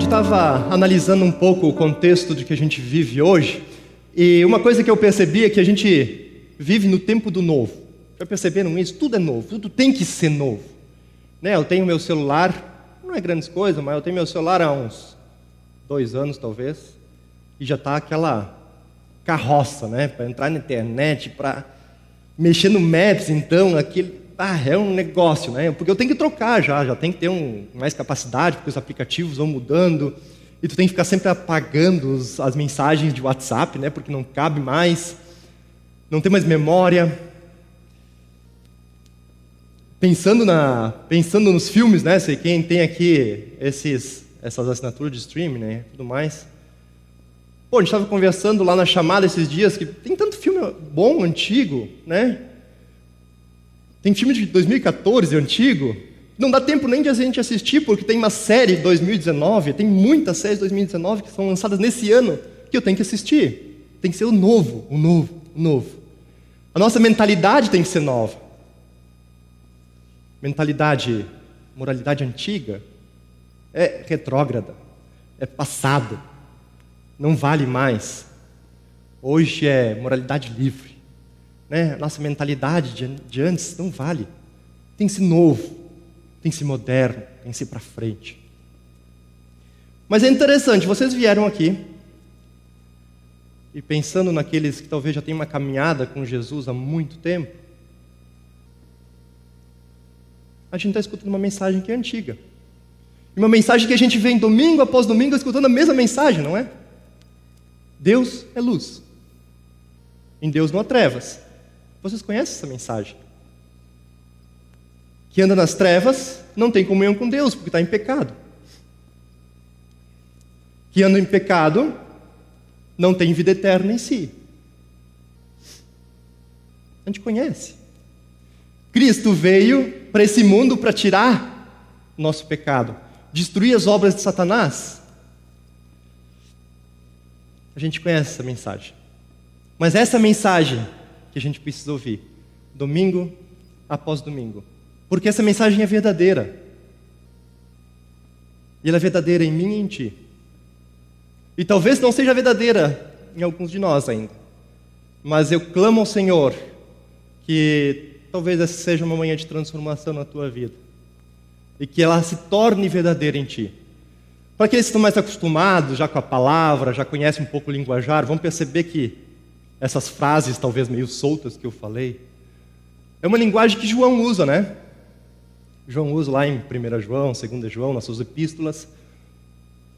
estava analisando um pouco o contexto de que a gente vive hoje, e uma coisa que eu percebi é que a gente vive no tempo do novo. Já perceberam isso? Tudo é novo, tudo tem que ser novo. Né? Eu tenho meu celular, não é grandes coisas, mas eu tenho meu celular há uns 2 anos, talvez, e já está aquela carroça, né? Para entrar na internet, para mexer no Maps, então, é um negócio, né? Porque eu tenho que trocar já tem que ter mais capacidade, porque os aplicativos vão mudando, e tu tem que ficar sempre apagando as mensagens de WhatsApp, né? Porque não cabe mais, não tem mais memória. Pensando nos filmes, né? Sei quem tem aqui essas assinaturas de streaming, né? Tudo mais. Pô, a gente estava conversando lá na chamada esses dias que tem tanto filme bom, antigo, né? Tem filme de 2014, antigo. Não dá tempo nem de a gente assistir, porque tem uma série de 2019, tem muitas séries de 2019 que são lançadas nesse ano, que eu tenho que assistir. Tem que ser o novo. A nossa mentalidade tem que ser nova. Moralidade antiga é retrógrada, é passado, não vale mais. Hoje é moralidade livre. Né? A nossa mentalidade de antes não vale. Tem que ser novo, tem que ser moderno, tem que ser para frente. Mas é interessante, vocês vieram aqui e pensando naqueles que talvez já tenham uma caminhada com Jesus há muito tempo, a gente está escutando uma mensagem que é antiga. E uma mensagem que a gente vem domingo após domingo escutando a mesma mensagem, não é? Deus é luz. Em Deus não há trevas. Vocês conhecem essa mensagem? Que anda nas trevas não tem comunhão com Deus, porque está em pecado. Que anda em pecado não tem vida eterna em si. A gente conhece. Cristo veio para esse mundo para tirar nosso pecado, destruir as obras de Satanás. A gente conhece essa mensagem. Mas essa mensagem que a gente precisa ouvir, domingo após domingo. Porque essa mensagem é verdadeira. E ela é verdadeira em mim e em ti. E talvez não seja verdadeira em alguns de nós ainda. Mas eu clamo ao Senhor que talvez essa seja uma manhã de transformação na tua vida. E que ela se torne verdadeira em ti. Para aqueles que estão mais acostumados já com a palavra, já conhecem um pouco o linguajar, vão perceber que essas frases talvez meio soltas que eu falei, é uma linguagem que João usa, né? João usa lá em 1 João, 2 João, nas suas epístolas.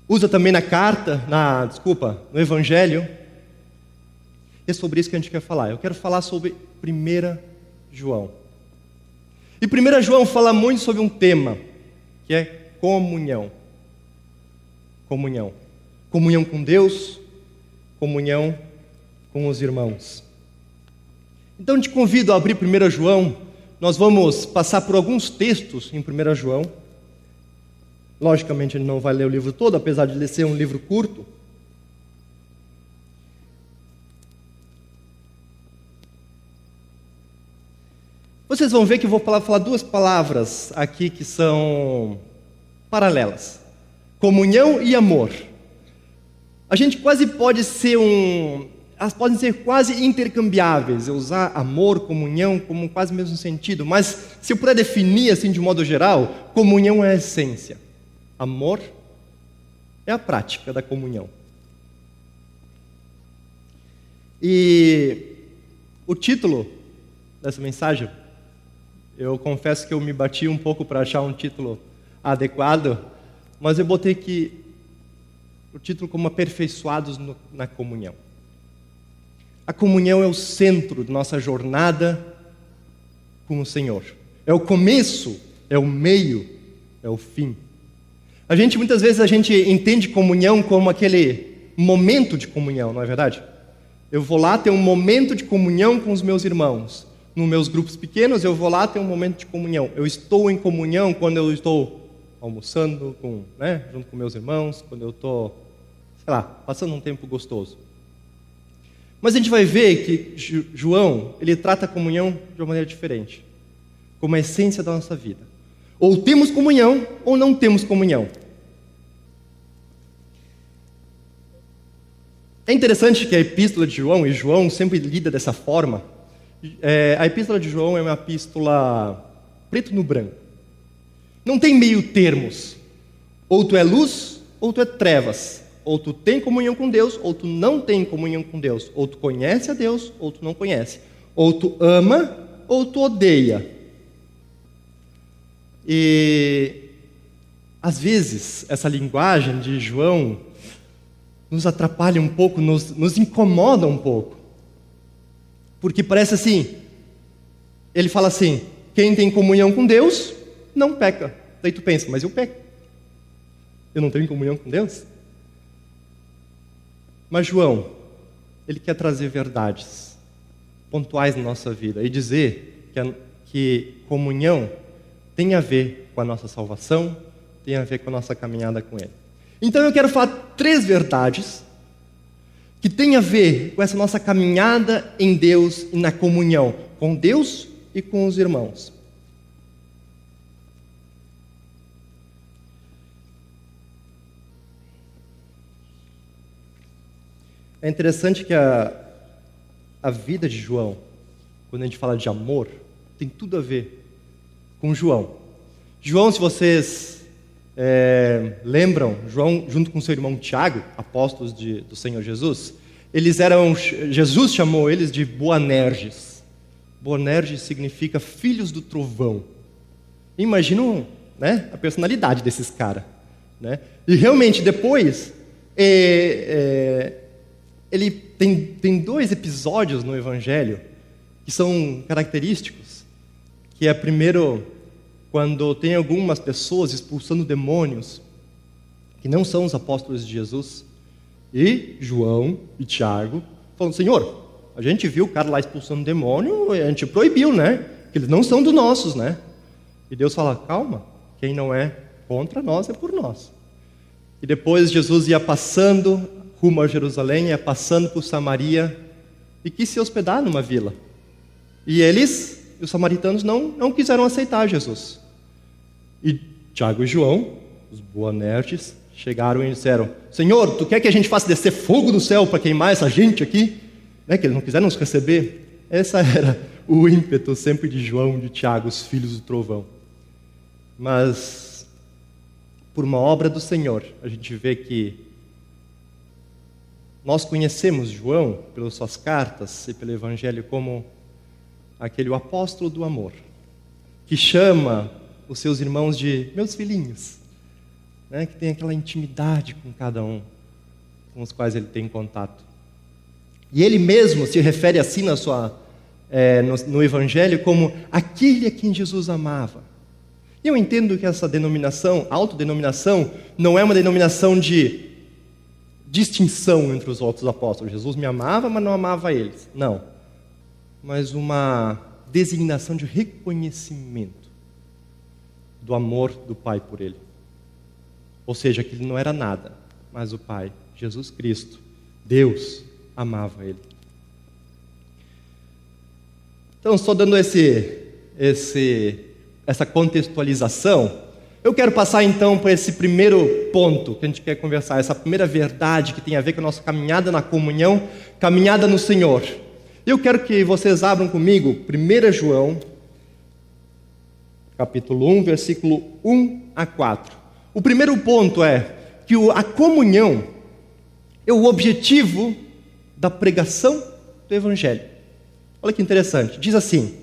Usa também no Evangelho. É sobre isso que a gente quer falar. Eu quero falar sobre 1 João. E 1 João fala muito sobre um tema, que é comunhão. Comunhão. Comunhão com Deus, comunhão com os irmãos. Então te convido a abrir 1 João. Nós vamos passar por alguns textos em 1 João. Logicamente a gente não vai ler o livro todo, apesar de ele ser um livro curto. Vocês vão ver que eu vou falar 2 palavras aqui que são paralelas. Comunhão e amor. A gente quase pode ser elas podem ser quase intercambiáveis. Eu usar amor, comunhão como quase o mesmo sentido. Mas se eu puder definir assim de modo geral, comunhão é a essência. Amor é a prática da comunhão. E o título dessa mensagem, eu confesso que eu me bati um pouco para achar um título adequado, mas eu botei aqui o título como Aperfeiçoados na Comunhão. A comunhão é o centro da nossa jornada com o Senhor. É o começo, é o meio, é o fim. Muitas vezes a gente entende comunhão como aquele momento de comunhão, não é verdade? Eu vou lá ter um momento de comunhão com os meus irmãos. Nos meus grupos pequenos, eu vou lá ter um momento de comunhão. Eu estou em comunhão quando eu estou almoçando junto com meus irmãos, quando eu estou, passando um tempo gostoso. Mas a gente vai ver que João, ele trata a comunhão de uma maneira diferente, como a essência da nossa vida. Ou temos comunhão, ou não temos comunhão. É interessante que a epístola de João, e João sempre lida dessa forma, a epístola de João é uma epístola preto no branco. Não tem meio termos. Ou tu é luz, ou tu é trevas. Ou tu tem comunhão com Deus, ou tu não tem comunhão com Deus. Ou tu conhece a Deus, ou tu não conhece. Ou tu ama, ou tu odeia. E às vezes essa linguagem de João nos atrapalha um pouco, nos incomoda um pouco. Porque parece assim, ele fala assim, quem tem comunhão com Deus, não peca. Daí tu pensa, mas eu peco. Eu não tenho comunhão com Deus? Mas João, ele quer trazer verdades pontuais na nossa vida e dizer que comunhão tem a ver com a nossa salvação, tem a ver com a nossa caminhada com Ele. Então eu quero falar 3 verdades que têm a ver com essa nossa caminhada em Deus e na comunhão com Deus e com os irmãos. É interessante que a vida de João, quando a gente fala de amor, tem tudo a ver com João. João, se vocês lembram, João, junto com seu irmão Tiago, apóstolos do Senhor Jesus, Jesus chamou eles de Boanerges. Boanerges significa filhos do trovão. Imaginam, né, a personalidade desses caras. Né? E realmente, depois, ele tem 2 episódios no Evangelho que são característicos, que é primeiro quando tem algumas pessoas expulsando demônios que não são os apóstolos de Jesus, e João e Tiago falam, Senhor, a gente viu o cara lá expulsando demônio, a gente proibiu, né? Que eles não são dos nossos, né? E Deus fala, calma, quem não é contra nós é por nós. E depois Jesus ia passando rumo a Jerusalém, ia passando por Samaria e quis se hospedar numa vila. E os samaritanos, não quiseram aceitar Jesus. E Tiago e João, os Boanerges, chegaram e disseram, Senhor, tu quer que a gente faça descer fogo do céu para queimar essa gente aqui? Né, que eles não quiseram nos receber. Essa era o ímpeto sempre de João e de Tiago, os filhos do trovão. Mas, por uma obra do Senhor, a gente vê que nós conhecemos João, pelas suas cartas e pelo Evangelho, como aquele apóstolo do amor, que chama os seus irmãos de meus filhinhos, né? Que tem aquela intimidade com cada um, com os quais ele tem contato. E ele mesmo se refere assim no Evangelho como aquele a quem Jesus amava. E eu entendo que essa denominação, autodenominação, não é uma denominação de distinção entre os outros apóstolos. Jesus me amava, mas não amava eles. Não. Mas uma designação de reconhecimento do amor do Pai por ele. Ou seja, que ele não era nada, mas o Pai, Jesus Cristo, Deus, amava ele. Então, só dando essa contextualização, eu quero passar então para esse primeiro ponto que a gente quer conversar, essa primeira verdade que tem a ver com a nossa caminhada na comunhão, caminhada no Senhor. Eu quero que vocês abram comigo 1 João, capítulo 1, versículo 1 a 4. O primeiro ponto é que a comunhão é o objetivo da pregação do Evangelho. Olha que interessante, diz assim,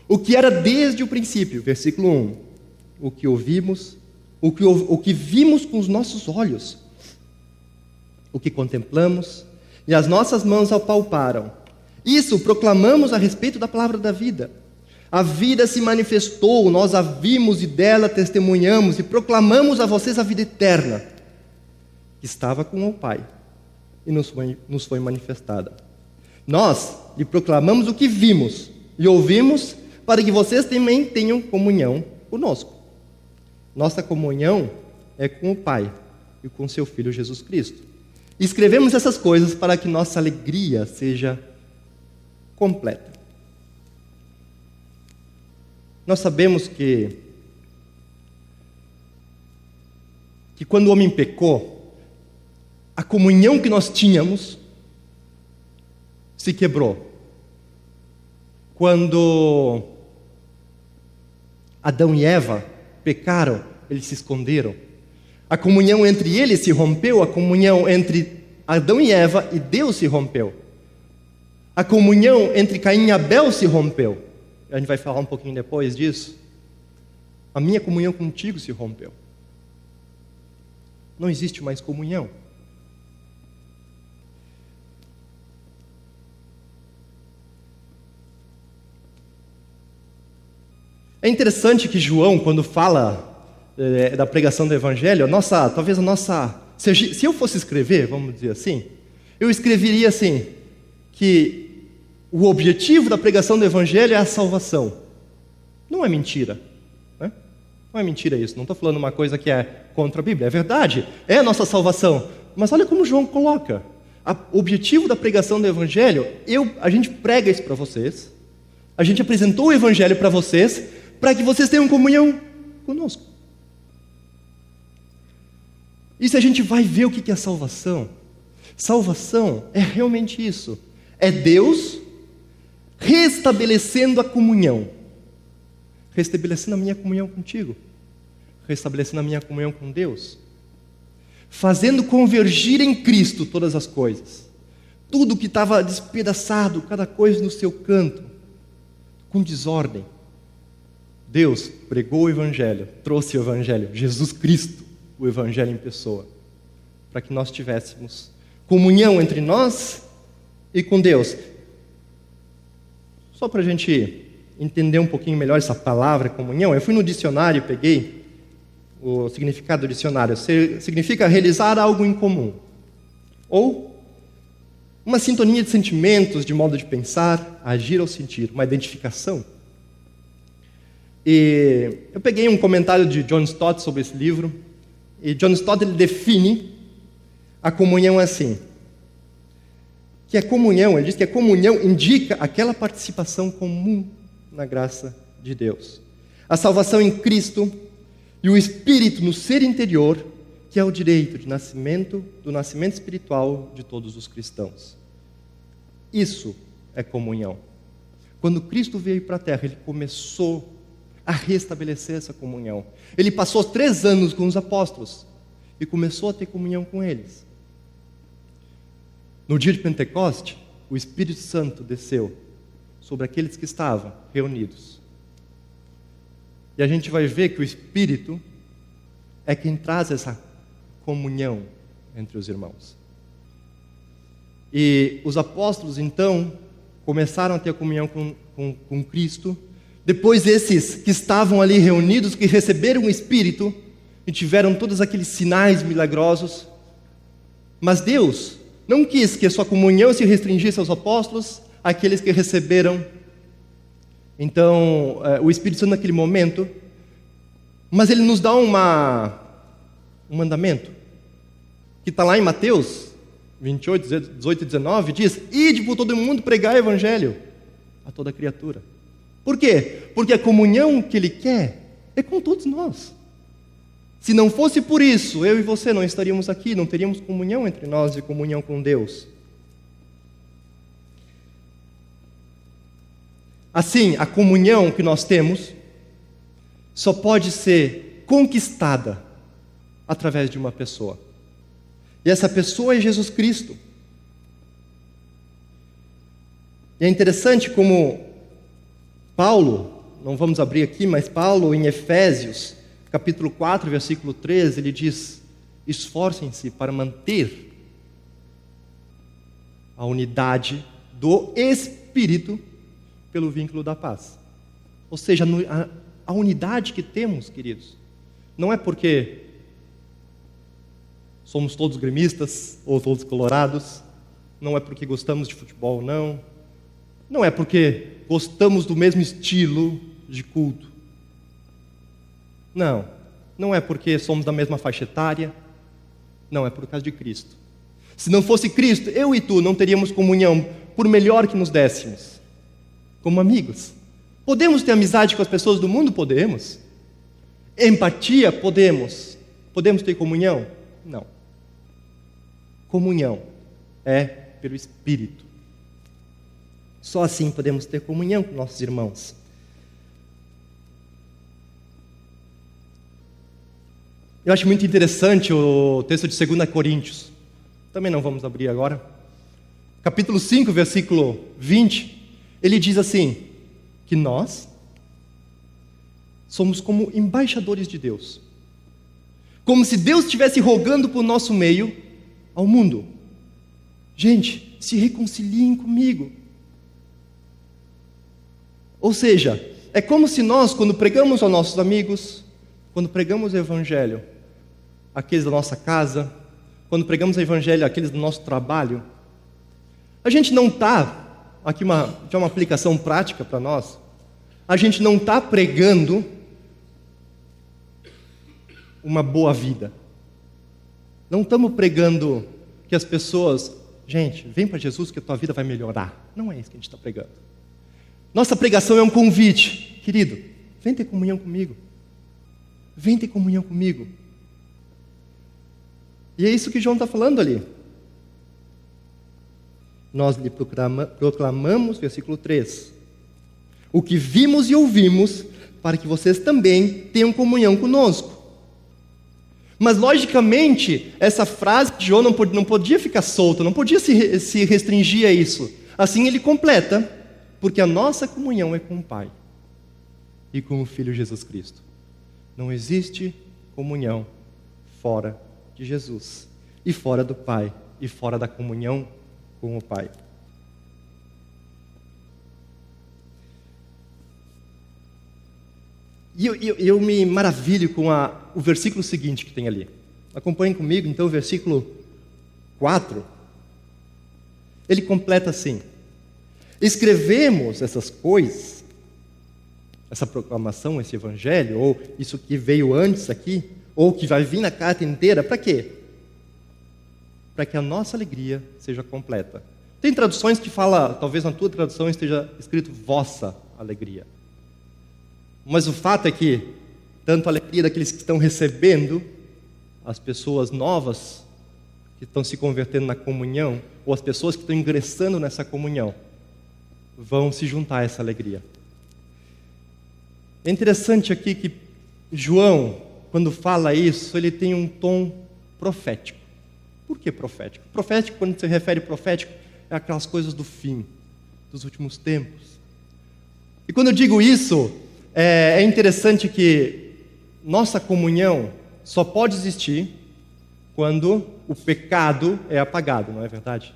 o que era desde o princípio, versículo 1, o que ouvimos, o que vimos com os nossos olhos, o que contemplamos e as nossas mãos apalparam. Isso proclamamos a respeito da palavra da vida. A vida se manifestou, nós a vimos e dela testemunhamos e proclamamos a vocês a vida eterna, que estava com o Pai e nos foi manifestada. Nós lhe proclamamos o que vimos e ouvimos para que vocês também tenham comunhão conosco. Nossa comunhão é com o Pai e com seu Filho Jesus Cristo. E escrevemos essas coisas para que nossa alegria seja completa. Nós sabemos que quando o homem pecou, a comunhão que nós tínhamos se quebrou. Quando Adão e Eva pecaram, eles se esconderam. A comunhão entre eles se rompeu, a comunhão entre Adão e Eva e Deus se rompeu. A comunhão entre Caim e Abel se rompeu. A gente vai falar um pouquinho depois disso. A minha comunhão contigo se rompeu. Não existe mais comunhão. É interessante que João, quando fala da pregação do Evangelho, se eu fosse escrever, vamos dizer assim, eu escreveria assim, que o objetivo da pregação do Evangelho é a salvação. Não é mentira, né? Não é mentira isso, não estou falando uma coisa que é contra a Bíblia, é verdade, é a nossa salvação. Mas olha como João coloca, o objetivo da pregação do Evangelho, a gente prega isso para vocês, a gente apresentou o Evangelho para vocês, para que vocês tenham comunhão conosco. E se a gente vai ver o que é salvação? Salvação é realmente isso. É Deus restabelecendo a comunhão. Restabelecendo a minha comunhão contigo. Restabelecendo a minha comunhão com Deus. Fazendo convergir em Cristo todas as coisas. Tudo que estava despedaçado, cada coisa no seu canto, com desordem. Deus pregou o Evangelho, trouxe o Evangelho, Jesus Cristo, o Evangelho em pessoa, para que nós tivéssemos comunhão entre nós e com Deus. Só para a gente entender um pouquinho melhor essa palavra comunhão, eu fui no dicionário e peguei o significado do dicionário. Significa realizar algo em comum, ou uma sintonia de sentimentos, de modo de pensar, agir ou sentir, uma identificação. E eu peguei um comentário de John Stott sobre esse livro, e John Stott ele define a comunhão assim, que a comunhão, ele diz que a comunhão indica aquela participação comum na graça de Deus, a salvação em Cristo e o Espírito no ser interior, que é o direito do nascimento espiritual de todos os cristãos. Isso é comunhão. Quando Cristo veio para a terra, ele começou a restabelecer essa comunhão. Ele passou 3 anos com os apóstolos e começou a ter comunhão com eles. No dia de Pentecoste, o Espírito Santo desceu sobre aqueles que estavam reunidos. E a gente vai ver que o Espírito é quem traz essa comunhão entre os irmãos. E os apóstolos, então, começaram a ter comunhão com Cristo. Depois esses que estavam ali reunidos, que receberam o Espírito e tiveram todos aqueles sinais milagrosos. Mas Deus não quis que a sua comunhão se restringisse aos apóstolos, àqueles que receberam então o Espírito Santo naquele momento. Mas Ele nos dá um mandamento, que está lá em Mateus 28, 18 e 19, diz: ide por todo mundo pregar o Evangelho a toda criatura. Por quê? Porque a comunhão que Ele quer é com todos nós. Se não fosse por isso, eu e você não estaríamos aqui, não teríamos comunhão entre nós e comunhão com Deus. Assim, a comunhão que nós temos só pode ser conquistada através de uma pessoa. E essa pessoa é Jesus Cristo. E é interessante como Paulo, não vamos abrir aqui, mas Paulo em Efésios, capítulo 4, versículo 13, ele diz: esforcem-se para manter a unidade do Espírito pelo vínculo da paz. Ou seja, a unidade que temos, queridos, não é porque somos todos gremistas ou todos colorados, não é porque gostamos de futebol, não é porque gostamos do mesmo estilo de culto. Não é porque somos da mesma faixa etária. Não, é por causa de Cristo. Se não fosse Cristo, eu e tu não teríamos comunhão, por melhor que nos dessemos, como amigos. Podemos ter amizade com as pessoas do mundo? Podemos. Empatia? Podemos. Podemos ter comunhão? Não. Comunhão é pelo Espírito. Só assim podemos ter comunhão com nossos irmãos. Eu acho muito interessante o texto de 2 Coríntios. Também não vamos abrir agora. Capítulo 5, versículo 20. Ele diz assim, que nós somos como embaixadores de Deus. Como se Deus estivesse rogando por nosso meio ao mundo. Gente, se reconciliem comigo. Ou seja, é como se nós, quando pregamos aos nossos amigos, quando pregamos o Evangelho àqueles da nossa casa, quando pregamos o Evangelho àqueles do nosso trabalho, a gente não está, aqui já uma aplicação prática para nós, a gente não está pregando uma boa vida. Não estamos pregando que as pessoas, gente, vem para Jesus que a tua vida vai melhorar. Não é isso que a gente está pregando. Nossa pregação é um convite. Querido, vem ter comunhão comigo. Vem ter comunhão comigo. E é isso que João está falando ali. Nós lhe proclamamos, versículo 3, o que vimos e ouvimos, para que vocês também tenham comunhão conosco. Mas, logicamente, essa frase de João não podia ficar solta, não podia se restringir a isso. Assim ele completa, porque a nossa comunhão é com o Pai e com o Filho Jesus Cristo. Não existe comunhão fora de Jesus, e fora do Pai, e fora da comunhão com o Pai. E eu me maravilho com o versículo seguinte que tem ali. Acompanhem comigo, então, o versículo 4. Ele completa assim: escrevemos essas coisas, essa proclamação, esse evangelho, ou isso que veio antes aqui, ou que vai vir na carta inteira, para quê? Para que a nossa alegria seja completa. Tem traduções que falam, talvez na tua tradução esteja escrito vossa alegria. Mas o fato é que, tanto a alegria daqueles que estão recebendo, as pessoas novas que estão se convertendo na comunhão, ou as pessoas que estão ingressando nessa comunhão, vão se juntar a essa alegria. É interessante aqui que João, quando fala isso, ele tem um tom profético. Por que profético? Profético, quando se refere profético, é aquelas coisas do fim, dos últimos tempos. E quando eu digo isso, é interessante que nossa comunhão só pode existir quando o pecado é apagado, não é verdade?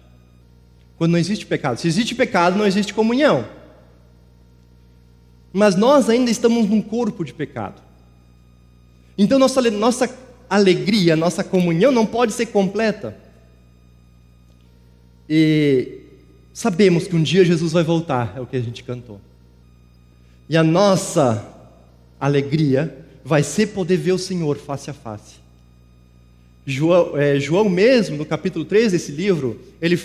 Quando não existe pecado. Se existe pecado, não existe comunhão. Mas nós ainda estamos num corpo de pecado. Então nossa alegria, nossa comunhão não pode ser completa. E sabemos que um dia Jesus vai voltar, é o que a gente cantou. E a nossa alegria vai ser poder ver o Senhor face a face. João mesmo, no capítulo 3 desse livro, ele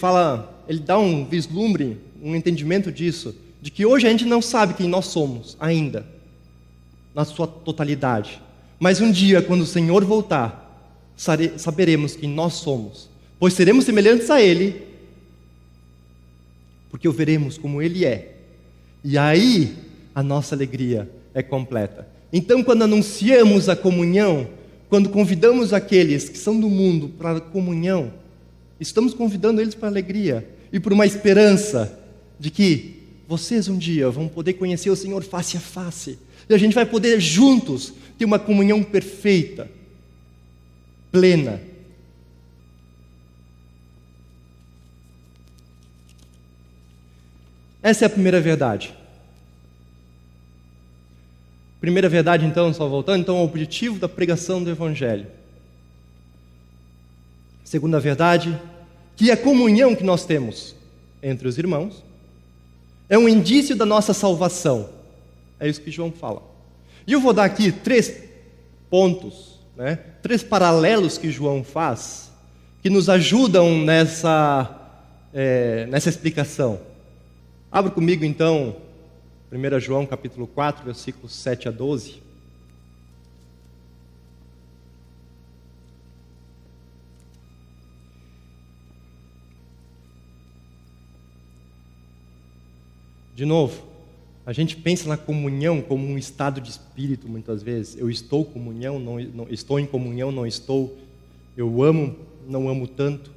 dá um vislumbre, um entendimento disso, de que hoje a gente não sabe quem nós somos ainda, na sua totalidade. Mas um dia, quando o Senhor voltar, saberemos quem nós somos, pois seremos semelhantes a Ele, porque o veremos como Ele é. E aí, a nossa alegria é completa. Então, quando anunciamos a comunhão, quando convidamos aqueles que são do mundo para a comunhão, estamos convidando eles para a alegria e para uma esperança de que vocês um dia vão poder conhecer o Senhor face a face. E a gente vai poder juntos ter uma comunhão perfeita, plena. Essa é a primeira verdade. Primeira verdade, então, só voltando, então, o objetivo da pregação do Evangelho. Segunda verdade, que a comunhão que nós temos entre os irmãos é um indício da nossa salvação. É isso que João fala. E eu vou dar aqui 3 pontos, 3 paralelos que João faz, que nos ajudam nessa explicação. Abra comigo, então, 1 João capítulo 4, versículos 7 a 12. De novo, a gente pensa na comunhão como um estado de espírito, muitas vezes. Eu estou em comunhão, não estou em comunhão, não estou. Eu amo, não amo tanto.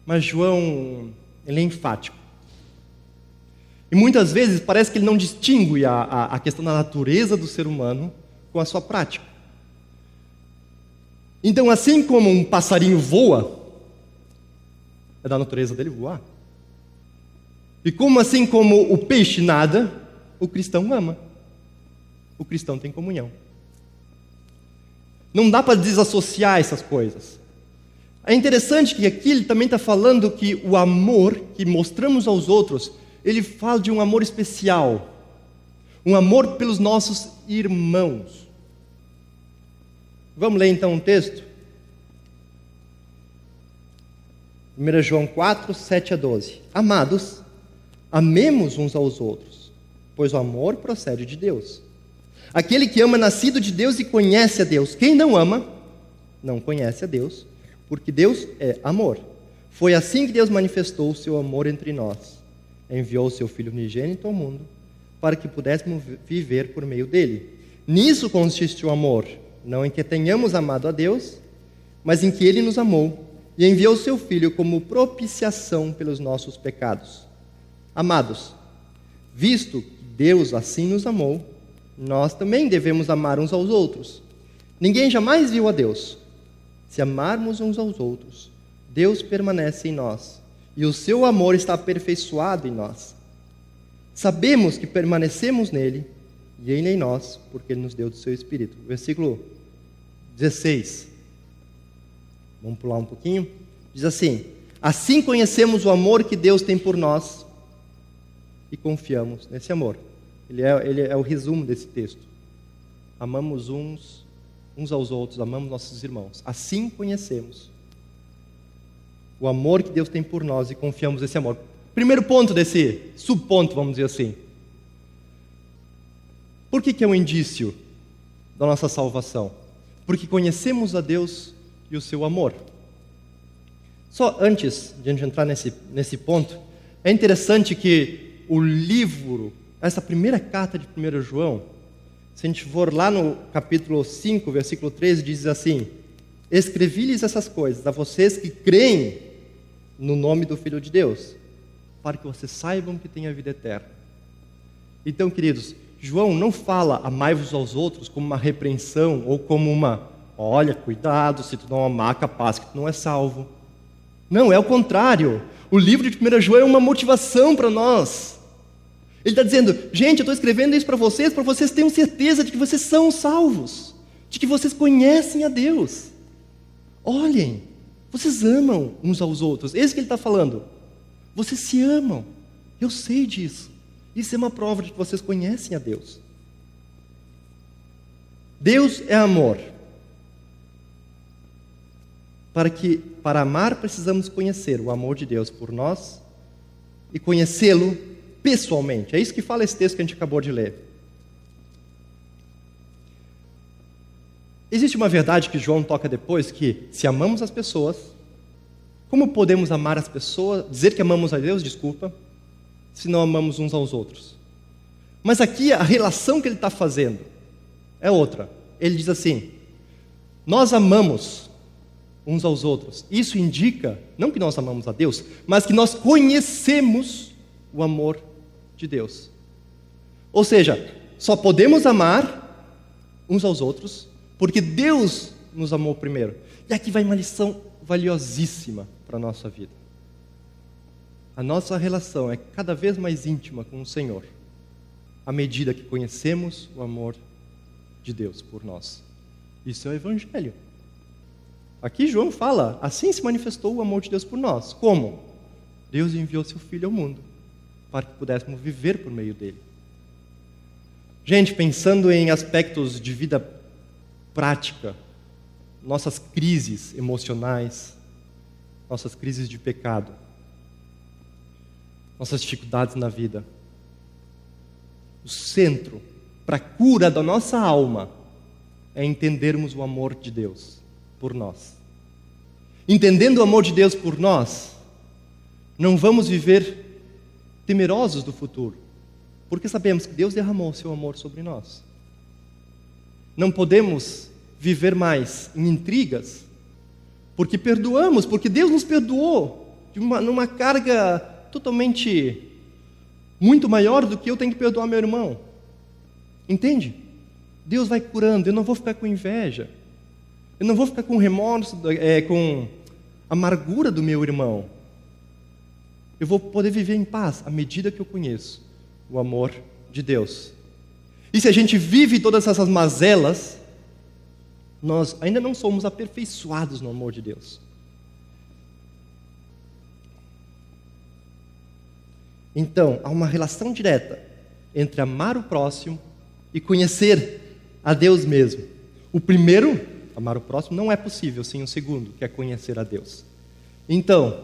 Mas João, ele é enfático. E muitas vezes parece que ele não distingue a questão da natureza do ser humano com a sua prática. Então, assim como um passarinho voa, é da natureza dele voar. E assim como o peixe nada, o cristão ama. O cristão tem comunhão. Não dá para desassociar essas coisas. É interessante que aqui ele também está falando que o amor que mostramos aos outros, ele fala de um amor especial. Um amor pelos nossos irmãos. Vamos ler então um texto? 1 João 4, 7 a 12. Amados, amemos uns aos outros, pois o amor procede de Deus. Aquele que ama é nascido de Deus e conhece a Deus. Quem não ama, não conhece a Deus, porque Deus é amor. Foi assim que Deus manifestou o seu amor entre nós. Enviou o seu Filho unigênito ao mundo, para que pudéssemos viver por meio dele. Nisso consiste o amor, não em que tenhamos amado a Deus, mas em que ele nos amou e enviou o seu Filho como propiciação pelos nossos pecados. Amados, visto que Deus assim nos amou, nós também devemos amar uns aos outros. Ninguém jamais viu a Deus. Se amarmos uns aos outros, Deus permanece em nós, e o seu amor está aperfeiçoado em nós. Sabemos que permanecemos nele, e ele em nós, porque ele nos deu do seu Espírito. Versículo 16. Vamos pular um pouquinho. Diz assim: assim conhecemos o amor que Deus tem por nós, e confiamos nesse amor. Ele é o resumo desse texto. Amamos uns aos outros, amamos nossos irmãos. Assim conhecemos o amor que Deus tem por nós e confiamos nesse amor. Primeiro ponto desse subponto, vamos dizer assim. Por que é um indício da nossa salvação? Porque conhecemos a Deus e o seu amor. Só antes de a gente entrar nesse ponto, é interessante que o livro, essa primeira carta de 1 João, se a gente for lá no capítulo 5, versículo 13, diz assim: escrevi-lhes essas coisas a vocês que creem no nome do Filho de Deus, para que vocês saibam que têm a vida eterna. Então, queridos, João não fala amai-vos aos outros como uma repreensão ou como olha, cuidado, se tu não amar, capaz que tu não é salvo. Não, é o contrário. O livro de 1 João é uma motivação para nós. Ele está dizendo: gente, eu estou escrevendo isso para vocês tenham certeza de que vocês são salvos, de que vocês conhecem a Deus. Olhem, vocês amam uns aos outros. Esse que ele está falando. Vocês se amam. Eu sei disso. Isso é uma prova de que vocês conhecem a Deus. Deus é amor. Para amar, precisamos conhecer o amor de Deus por nós e conhecê-lo pessoalmente. É isso que fala esse texto que a gente acabou de ler. Existe uma verdade que João toca depois, que se amamos as pessoas, como podemos amar as pessoas, dizer que amamos a Deus, se não amamos uns aos outros? Mas aqui a relação que ele está fazendo é outra. Ele diz assim: nós amamos uns aos outros. Isso indica, não que nós amamos a Deus, mas que nós conhecemos o amor de Deus. Ou seja, só podemos amar uns aos outros porque Deus nos amou primeiro. E aqui vai uma lição valiosíssima para a nossa vida. A nossa relação é cada vez mais íntima com o Senhor, à medida que conhecemos o amor de Deus por nós. Isso é o Evangelho. Aqui João fala: assim se manifestou o amor de Deus por nós. Como? Deus enviou seu Filho ao mundo, para que pudéssemos viver por meio dele. Gente, pensando em aspectos de vida prática, nossas crises emocionais, nossas crises de pecado, nossas dificuldades na vida, o centro para a cura da nossa alma é entendermos o amor de Deus por nós. Entendendo o amor de Deus por nós, não vamos viver temerosos do futuro, porque sabemos que Deus derramou o seu amor sobre nós. Não podemos viver mais em intrigas, porque perdoamos, porque Deus nos perdoou numa carga totalmente muito maior do que eu tenho que perdoar meu irmão. Entende? Deus vai curando, eu não vou ficar com inveja, eu não vou ficar com remorso, com amargura do meu irmão. Eu vou poder viver em paz à medida que eu conheço o amor de Deus. E se a gente vive todas essas mazelas, nós ainda não somos aperfeiçoados no amor de Deus. Então, há uma relação direta entre amar o próximo e conhecer a Deus mesmo. O primeiro, amar o próximo, não é possível sem o segundo, que é conhecer a Deus. Então,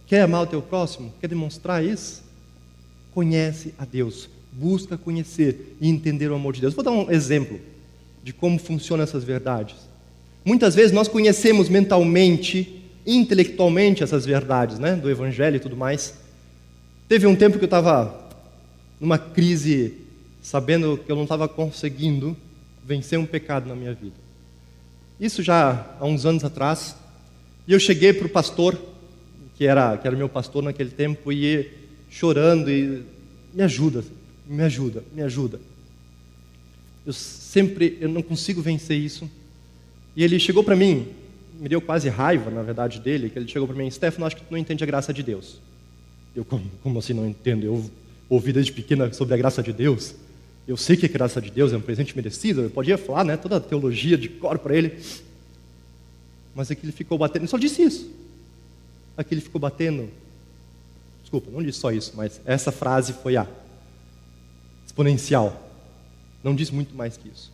quer amar o teu próximo? Quer demonstrar isso? Conhece a Deus. Busca conhecer e entender o amor de Deus. Vou dar um exemplo de como funcionam essas verdades. Muitas vezes nós conhecemos mentalmente, intelectualmente essas verdades, né, do Evangelho e tudo mais. Teve um tempo que eu estava numa crise, sabendo que eu não estava conseguindo vencer um pecado na minha vida. Isso já há uns anos atrás. E eu cheguei para o pastor, que era meu pastor naquele tempo, e chorando, e me ajuda. Eu não consigo vencer isso. E ele chegou para mim, me deu quase raiva, na verdade, dele, que ele chegou para mim: Stefano, acho que tu não entende a graça de Deus. Eu, como assim não entendo? Eu ouvi desde pequena sobre a graça de Deus. Eu sei que a graça de Deus é um presente merecido. Eu podia falar, né, toda a teologia de cor para ele. Mas aqui ele ficou batendo, ele só disse isso. Aqui ele ficou batendo. Desculpa, não disse só isso, mas essa frase foi a exponencial. Não disse muito mais que isso.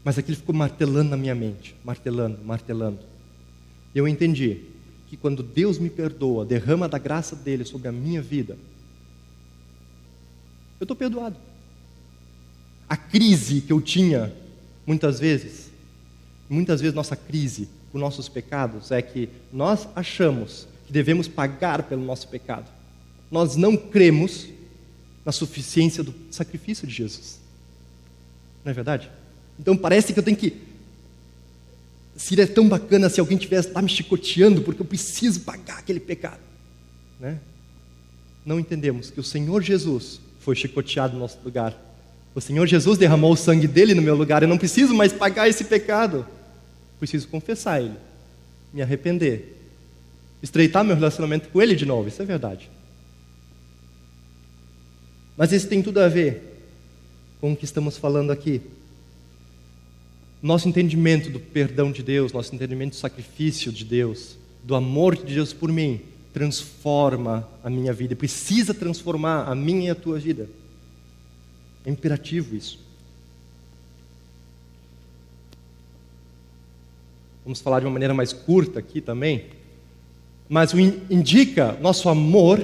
Mas aqui ele ficou martelando na minha mente, martelando. E eu entendi que quando Deus me perdoa, derrama da graça dele sobre a minha vida, eu estou perdoado. A crise que eu tinha, muitas vezes nossa crise com nossos pecados é que nós achamos que devemos pagar pelo nosso pecado. Nós não cremos na suficiência do sacrifício de Jesus. Não é verdade? Então parece que eu tenho que... Seria tão bacana se alguém tivesse lá me chicoteando porque eu preciso pagar aquele pecado. Né? Não entendemos que o Senhor Jesus foi chicoteado no nosso lugar. O Senhor Jesus derramou o sangue dele no meu lugar. Eu não preciso mais pagar esse pecado. Preciso confessar ele, me arrepender, estreitar meu relacionamento com ele de novo. Isso é verdade. Mas isso tem tudo a ver com o que estamos falando aqui. Nosso entendimento do perdão de Deus, nosso entendimento do sacrifício de Deus, do amor de Deus por mim, transforma a minha vida. Precisa transformar a minha e a tua vida. É imperativo isso. Vamos falar de uma maneira mais curta aqui também. Mas indica nosso amor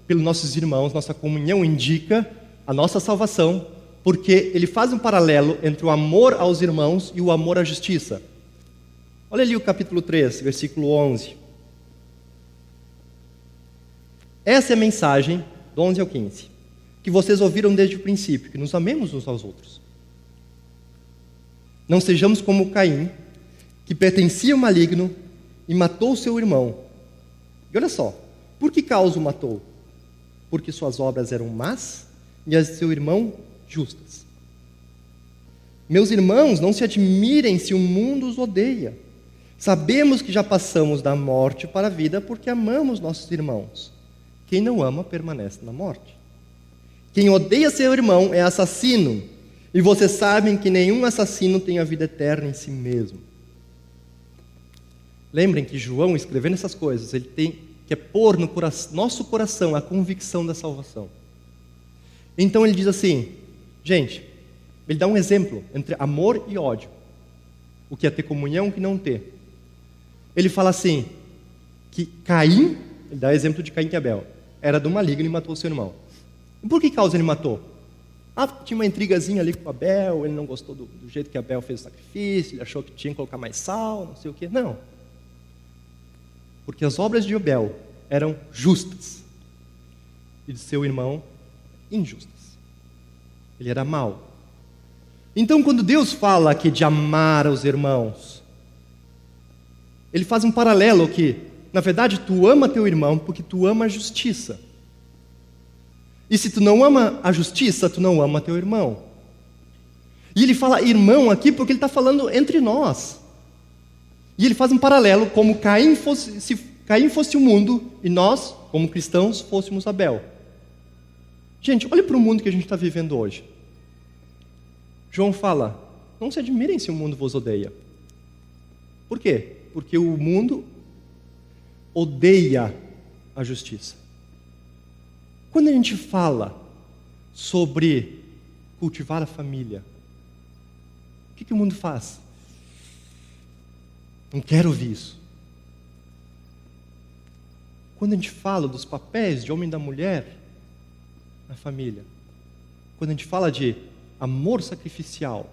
pelos nossos irmãos, nossa comunhão indica a nossa salvação, porque ele faz um paralelo entre o amor aos irmãos e o amor à justiça. Olha ali o capítulo 3, versículo 11. Essa é a mensagem, do 11 ao 15, que vocês ouviram desde o princípio, que nos amemos uns aos outros. Não sejamos como Caim, que pertencia ao maligno e matou seu irmão. E olha só, por que causa o matou? Porque suas obras eram más e as de seu irmão justas. Meus irmãos, não se admirem se o mundo os odeia. Sabemos que já passamos da morte para a vida porque amamos nossos irmãos. Quem não ama permanece na morte. Quem odeia seu irmão é assassino, e vocês sabem que nenhum assassino tem a vida eterna em si mesmo. Lembrem que João, escrevendo essas coisas, ele quer pôr no nosso coração a convicção da salvação. Então ele diz assim, gente, ele dá um exemplo entre amor e ódio. O que é ter comunhão e o que não ter. Ele fala assim, que Caim, ele dá o exemplo de Caim e Abel, era do maligno e matou seu irmão. E por que causa ele matou? Tinha uma intrigazinha ali com Abel, ele não gostou do jeito que Abel fez o sacrifício, ele achou que tinha que colocar mais sal, não sei o quê. Não. Porque as obras de Abel eram justas e de seu irmão injustas. Ele era mau. Então, quando Deus fala aqui de amar os irmãos, Ele faz um paralelo que, na verdade, tu ama teu irmão porque tu ama a justiça. E se tu não ama a justiça, tu não ama teu irmão. E Ele fala irmão aqui porque Ele está falando entre nós. E Ele faz um paralelo como se Caim fosse o mundo e nós, como cristãos, fôssemos Abel. Gente, olha para o mundo que a gente está vivendo hoje. João fala, não se admirem se o mundo vos odeia. Por quê? Porque o mundo odeia a justiça. Quando a gente fala sobre cultivar a família, o que o mundo faz? Não quero ouvir isso. Quando a gente fala dos papéis de homem e da mulher na família, quando a gente fala de amor sacrificial,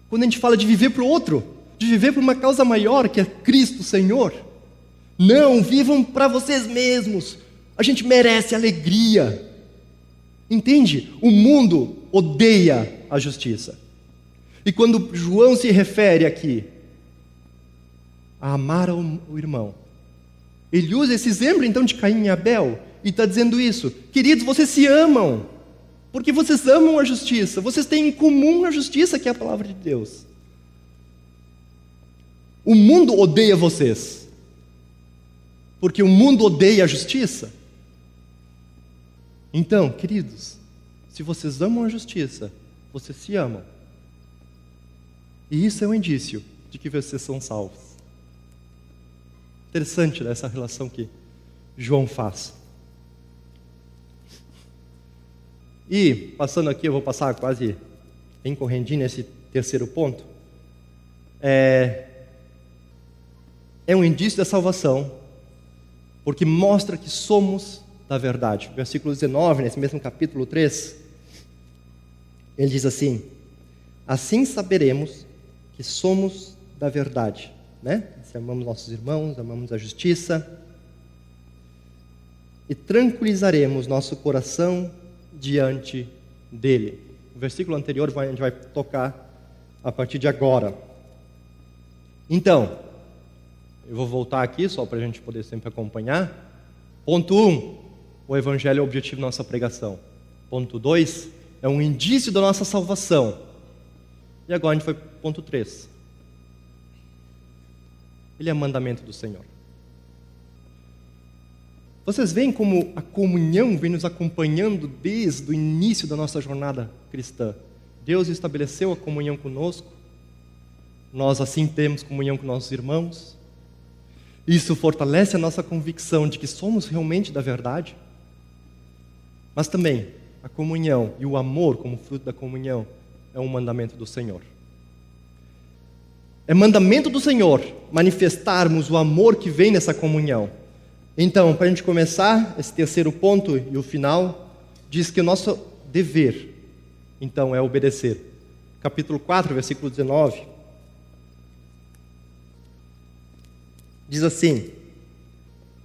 quando a gente fala de viver para o outro, de viver por uma causa maior que é Cristo Senhor, não, vivam para vocês mesmos, a gente merece alegria. Entende? O mundo odeia a justiça. E quando João se refere aqui a amar o irmão, ele usa esse exemplo então de Caim e Abel e está dizendo isso: queridos, vocês se amam porque vocês amam a justiça, vocês têm em comum a justiça, que é a palavra de Deus. O mundo odeia vocês porque o mundo odeia a justiça. Então, queridos, se vocês amam a justiça, vocês se amam. E isso é um indício de que vocês são salvos. Interessante essa relação que João faz. E, passando aqui, eu vou passar quase bem correndinho nesse terceiro ponto. É um indício da salvação, porque mostra que somos da verdade. Versículo 19, nesse mesmo capítulo 3, ele diz assim: assim saberemos que somos da verdade, né? Se amamos nossos irmãos, amamos a justiça, e tranquilizaremos nosso coração diante dele. O versículo anterior a gente vai tocar a partir de agora. Então, eu vou voltar aqui só para a gente poder sempre acompanhar. Ponto 1, o Evangelho é o objetivo da nossa pregação. Ponto 2, é um indício da nossa salvação. E agora a gente foi para o ponto 3. Ele é mandamento do Senhor. Vocês veem como a comunhão vem nos acompanhando desde o início da nossa jornada cristã. Deus estabeleceu a comunhão conosco. Nós assim temos comunhão com nossos irmãos. Isso fortalece a nossa convicção de que somos realmente da verdade. Mas também a comunhão e o amor como fruto da comunhão é um mandamento do Senhor. É mandamento do Senhor manifestarmos o amor que vem nessa comunhão. Então, para a gente começar, esse terceiro ponto e o final, diz que o nosso dever, então, é obedecer. Capítulo 4, versículo 19. Diz assim: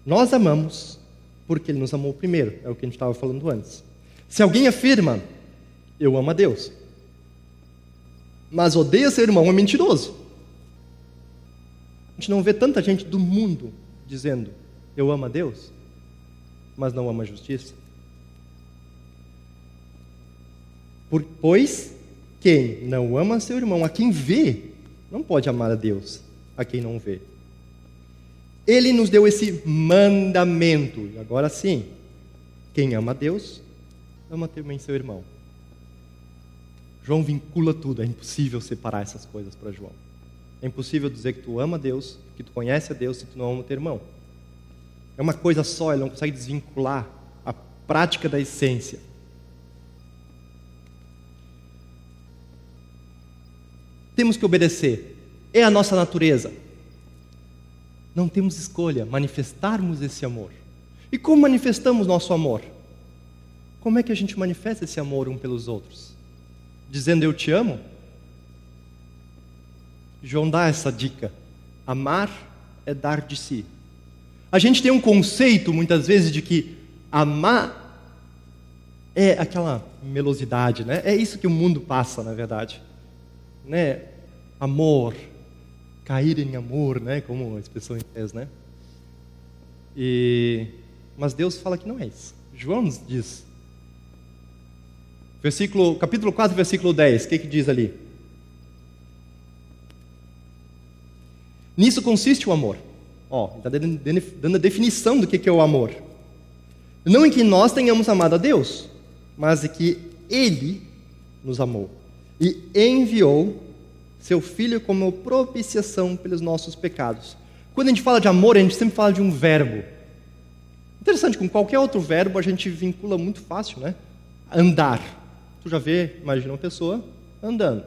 nós amamos porque Ele nos amou primeiro. É o que a gente estava falando antes. Se alguém afirma, eu amo a Deus, mas odeia seu irmão, é mentiroso. A gente não vê tanta gente do mundo dizendo, eu amo a Deus, mas não amo a justiça. Pois quem não ama seu irmão, a quem vê, não pode amar a Deus, a quem não vê. Ele nos deu esse mandamento. E agora sim, quem ama a Deus, ama também seu irmão. João vincula tudo, é impossível separar essas coisas para João. É impossível dizer que tu ama a Deus, que tu conhece a Deus, se tu não ama o teu irmão. É uma coisa só, ele não consegue desvincular a prática da essência. Temos que obedecer. É a nossa natureza. Não temos escolha, manifestarmos esse amor. E como manifestamos nosso amor? Como é que a gente manifesta esse amor um pelos outros? Dizendo eu te amo? João dá essa dica. Amar é dar de si. A gente tem um conceito, muitas vezes, de que amar é aquela melosidade, né? É isso que o mundo passa, na verdade. Né? Amor, cair em amor, né? Como a expressão em inglês, né? Mas Deus fala que não é isso. João nos diz. Capítulo 4, versículo 10, o que diz ali? Nisso consiste o amor. Está dando a definição do que é o amor. Não em que nós tenhamos amado a Deus, mas em que Ele nos amou e enviou seu Filho como propiciação pelos nossos pecados. Quando a gente fala de amor, a gente sempre fala de um verbo. Interessante, com qualquer outro verbo a gente vincula muito fácil, né? Andar. Tu já imagina uma pessoa andando.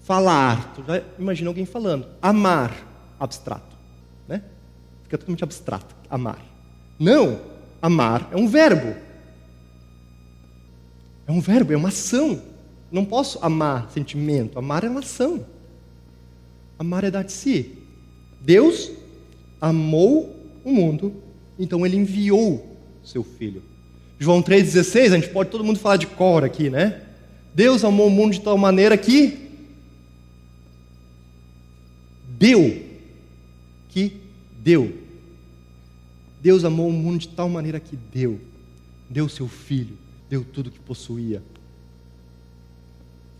Falar. Tu já imagina alguém falando. Amar. Abstrato. Né? Fica totalmente abstrato. Amar. Não. Amar é um verbo. É um verbo, é uma ação. Não posso amar sentimento. Amar é uma ação. Amar é dar de si. Deus amou o mundo, então Ele enviou seu Filho. João 3,16, a gente pode todo mundo falar de cor aqui, né? Deus amou o mundo de tal maneira que deu. Deus amou o mundo de tal maneira que deu seu Filho, deu tudo que possuía.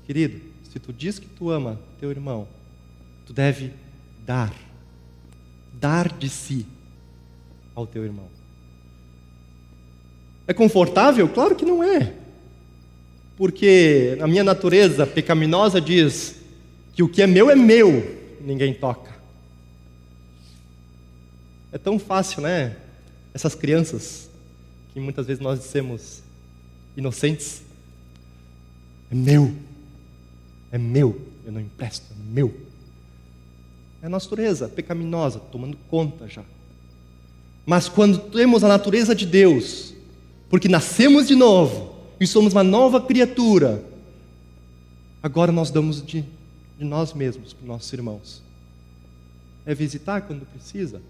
Querido, se tu diz que tu ama teu irmão, tu deve dar de si ao teu irmão. É confortável? Claro que não é. Porque a minha natureza pecaminosa diz que o que é meu, ninguém toca. É tão fácil, né? Essas crianças, que muitas vezes nós dizemos inocentes, é meu, eu não empresto, é meu. É a natureza pecaminosa, tomando conta já. Mas quando temos a natureza de Deus, porque nascemos de novo, e somos uma nova criatura, agora nós damos de nós mesmos para os nossos irmãos. É visitar quando precisa,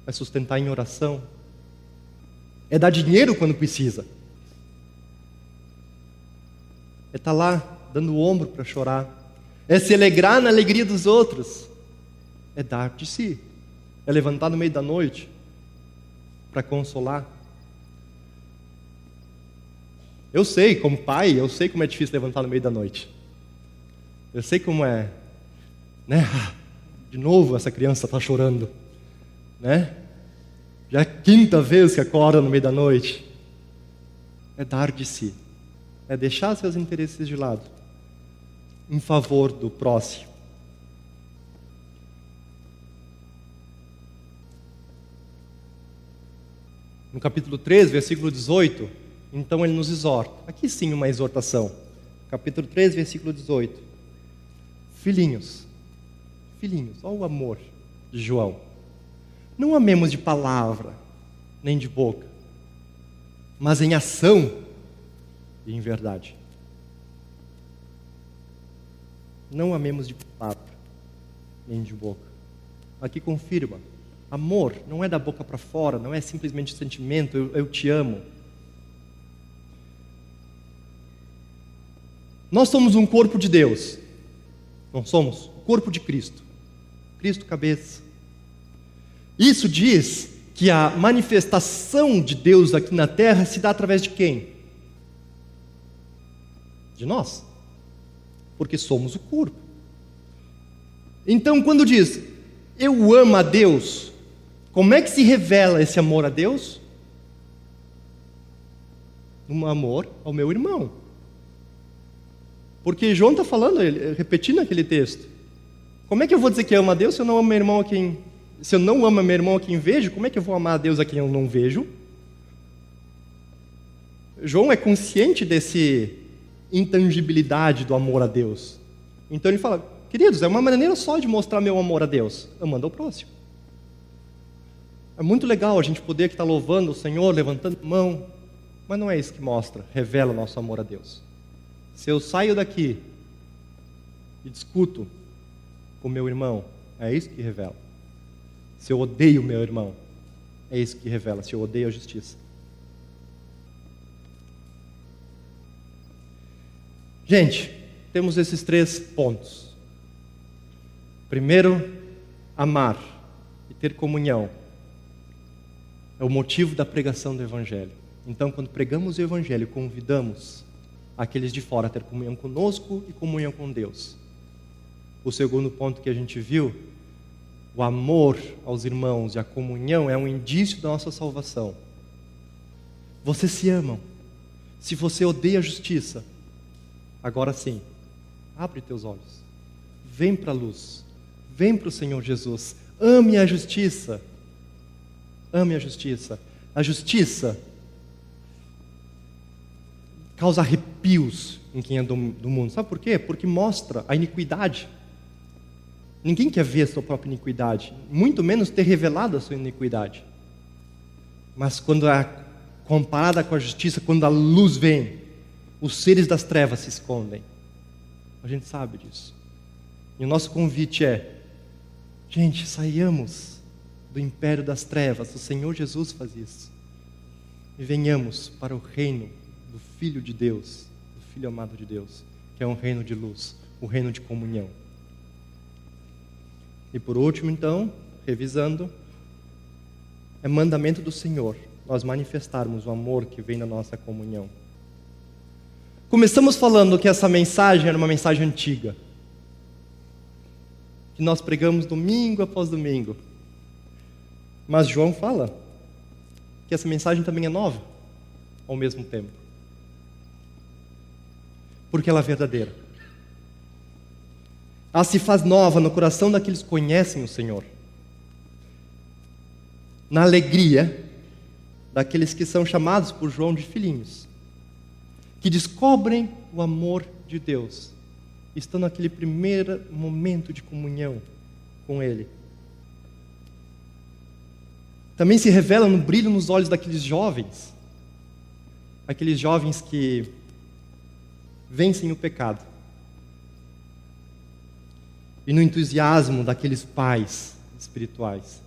é sustentar em oração, é dar dinheiro quando precisa, é estar lá dando o ombro para chorar, é se alegrar na alegria dos outros, é dar de si, é levantar no meio da noite para consolar. Eu sei, como pai, eu sei como é difícil levantar no meio da noite. Eu sei como é, né? De novo essa criança está chorando, né? Já é a quinta vez que acorda no meio da noite. É dar de si, é deixar seus interesses de lado, em favor do próximo. No capítulo 3, versículo 18, então ele nos exorta. Aqui sim uma exortação. Capítulo 3, versículo 18. Filhinhos, olha o amor de João. Não amemos de palavra, nem de boca, mas em ação e em verdade. Não amemos de palavra, nem de boca. Aqui confirma. Amor não é da boca para fora, não é simplesmente sentimento, eu te amo. Nós somos um corpo de Deus. Não somos? O corpo de Cristo. Cristo cabeça. Isso diz que a manifestação de Deus aqui na terra se dá através de quem? De nós. Porque somos o corpo. Então, quando diz, eu amo a Deus, como é que se revela esse amor a Deus? Um amor ao meu irmão. Porque João está falando, repetindo aquele texto. Como é que eu vou dizer que amo a Deus se eu não amo meu irmão a quem... Se eu não amo meu irmão a quem vejo, como é que eu vou amar a Deus a quem eu não vejo? João é consciente desse intangibilidade do amor a Deus. Então ele fala, queridos, é uma maneira só de mostrar meu amor a Deus, amando ao próximo. É muito legal a gente poder estar louvando o Senhor, levantando a mão, mas não é isso que mostra, revela o nosso amor a Deus. Se eu saio daqui e discuto com meu irmão, é isso que revela. Se eu odeio meu irmão, é isso que revela, se eu odeio a justiça. Gente, temos esses 3 pontos. Primeiro, amar e ter comunhão é o motivo da pregação do Evangelho. Então, quando pregamos o Evangelho, convidamos aqueles de fora a ter comunhão conosco e comunhão com Deus. O segundo ponto que a gente viu, o amor aos irmãos e a comunhão é um indício da nossa salvação. Vocês se amam. Se você odeia a justiça, agora sim, abre teus olhos. Vem para a luz. Vem para o Senhor Jesus. Ame a justiça. Ame a justiça. A justiça causa arrepios em quem é do mundo. Sabe por quê? Porque mostra a iniquidade. Ninguém quer ver a sua própria iniquidade, muito menos ter revelado a sua iniquidade. Mas quando é comparada com a justiça, quando a luz vem, os seres das trevas se escondem. A gente sabe disso. E o nosso convite é: gente, saiamos do império das trevas. O Senhor Jesus faz isso. E venhamos para o reino do Filho de Deus, do Filho amado de Deus, que é um reino de luz, o reino de comunhão. E por último, então, revisando, é mandamento do Senhor nós manifestarmos o amor que vem da nossa comunhão. Começamos falando que essa mensagem era uma mensagem antiga, que nós pregamos domingo após domingo. Mas João fala que essa mensagem também é nova ao mesmo tempo, porque ela é verdadeira. Ela se faz nova no coração daqueles que conhecem o Senhor, na alegria daqueles que são chamados por João de filhinhos, que descobrem o amor de Deus, estão naquele primeiro momento de comunhão com Ele. Também se revela no brilho nos olhos daqueles jovens, aqueles jovens que vencem o pecado, e no entusiasmo daqueles pais espirituais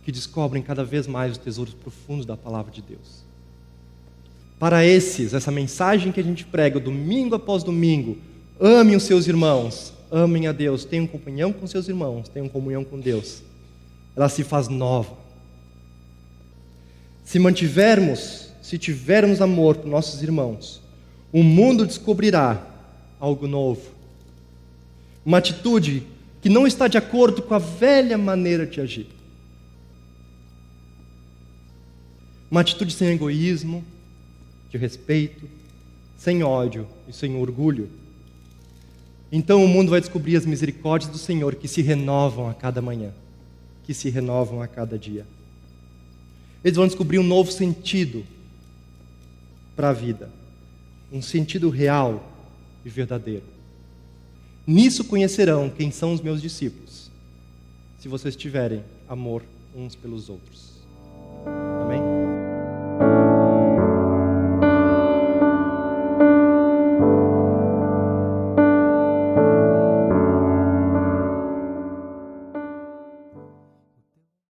que descobrem cada vez mais os tesouros profundos da palavra de Deus. Para esses, essa mensagem que a gente prega domingo após domingo, amem os seus irmãos, amem a Deus, tenham comunhão com seus irmãos, tenham comunhão com Deus. Ela se faz nova. Se tivermos amor por nossos irmãos, o mundo descobrirá algo novo. Uma atitude que não está de acordo com a velha maneira de agir. Uma atitude sem egoísmo, de respeito, sem ódio e sem orgulho. Então o mundo vai descobrir as misericórdias do Senhor que se renovam a cada manhã, que se renovam a cada dia. Eles vão descobrir um novo sentido para a vida, um sentido real e verdadeiro. Nisso conhecerão quem são os meus discípulos, se vocês tiverem amor uns pelos outros.